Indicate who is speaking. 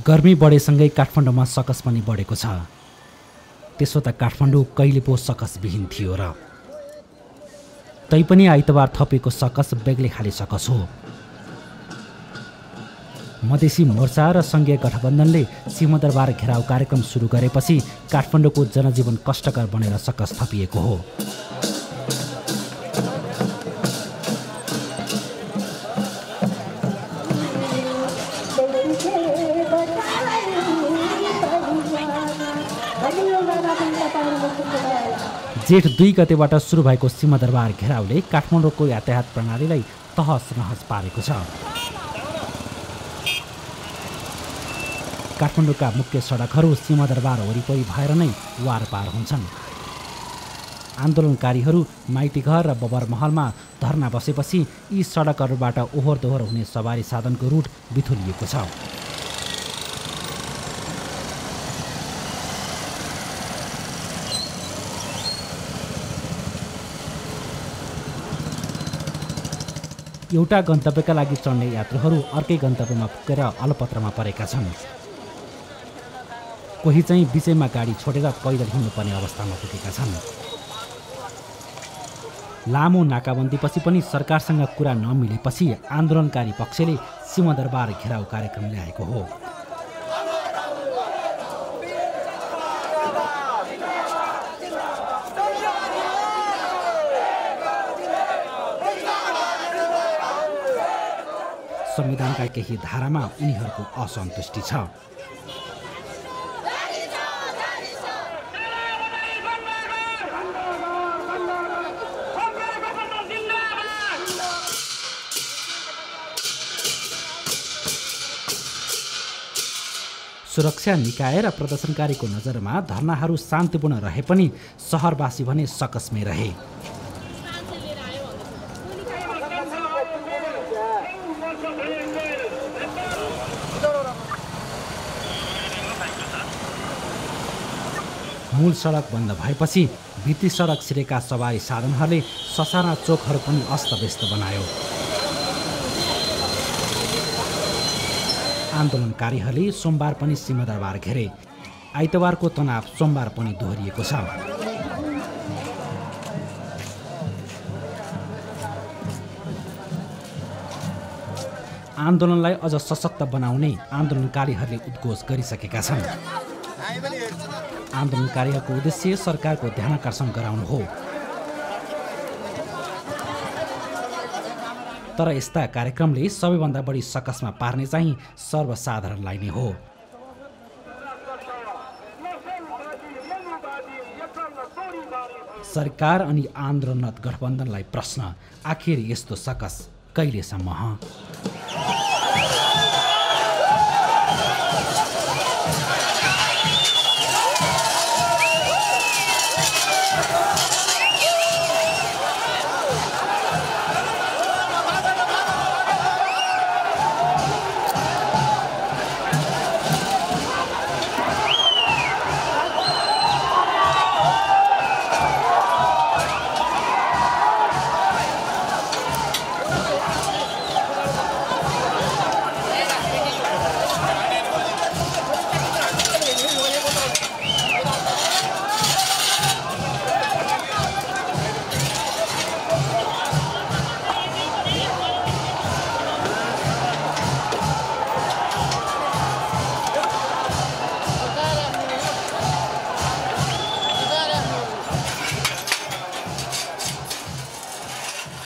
Speaker 1: गर्मी बढेसँगै काठमाडौँमा सकस पनि बढेको छ। त्यसो त काठमाडौँ कहिले पो सकसविहीन थियो र। तैपनि आइतबार थपिएको सकस बेग्लै खाले सकस हो। मधेसी मोर्चा र सङ्घीय गठबन्धनले सिंहदरबार घेराउ कार्यक्रम सुरु गरेपछि काठमाडौँको जनजीवन कष्टकर बनेर सकस थपिएको हो। जेठ 2 गतेबाट सुरु भएको सिंहदरबार घेराउले काठमाडौँको यातायात प्रणालीलाई तहस नहस पारेको छ। काठमाडौँका मुख्य सडकहरू सिंहदरबार वरिपरि भएर नै वारपार हुन्छन्। आन्दोलनकारीहरू माइतीघर र बबर महलमा धरना बसेपछि यी सडकहरूबाट ओहोर दोहोर हुने सवारी साधनको रुट बिथुलिएको छ। एउटा गन्तव्यका लागि चढ्ने यात्रुहरू अर्कै गन्तव्यमा पुगेर अलपत्रमा परेका छन्। कोही चाहिँ बिचैमा गाडी छोडेर पैदल हिँड्नुपर्ने अवस्थामा पुगेका छन्। लामो नाकाबन्दीपछि पनि सरकारसँग कुरा नमिलेपछि आन्दोलनकारी पक्षले सिंहदरबार घेराउ कार्यक्रम ल्याएको हो। संविधानका केही धारामा उनीहरूको असन्तुष्टि छ। सुरक्षा निकाय र प्रदर्शनकारीको नजरमा धरनाहरू शान्तिपूर्ण रहे पनि सहरवासी भने सकसमै रहे। मूल सडक बन्द भएपछि भित्री सडक छिरेका सवारी साधनहरूले ससाना चोकहरू पनि अस्तव्यस्त बनायो। आन्दोलनकारीहरूले सोमबार पनि सिंहदरबार घेरे। आइतबारको तनाव सोमबार पनि दोहोरिएको छ। आन्दोलनलाई अझ सशक्त बनाउने आन्दोलनकारीहरूले उद्घोष गरिसकेका छन्। आन्दोलनकारीहरूको उद्देश्य सरकारको ध्यानाकर्षण गराउनु हो। तर यस्ता कार्यक्रमले सबैभन्दा बढी सकसमा पार्ने चाहिँ सर्वसाधारणलाई नै हो। सरकार अनि आन्दोलनरत गठबन्धनलाई प्रश्न, आखिर यस्तो सकस कहिलेसम्म?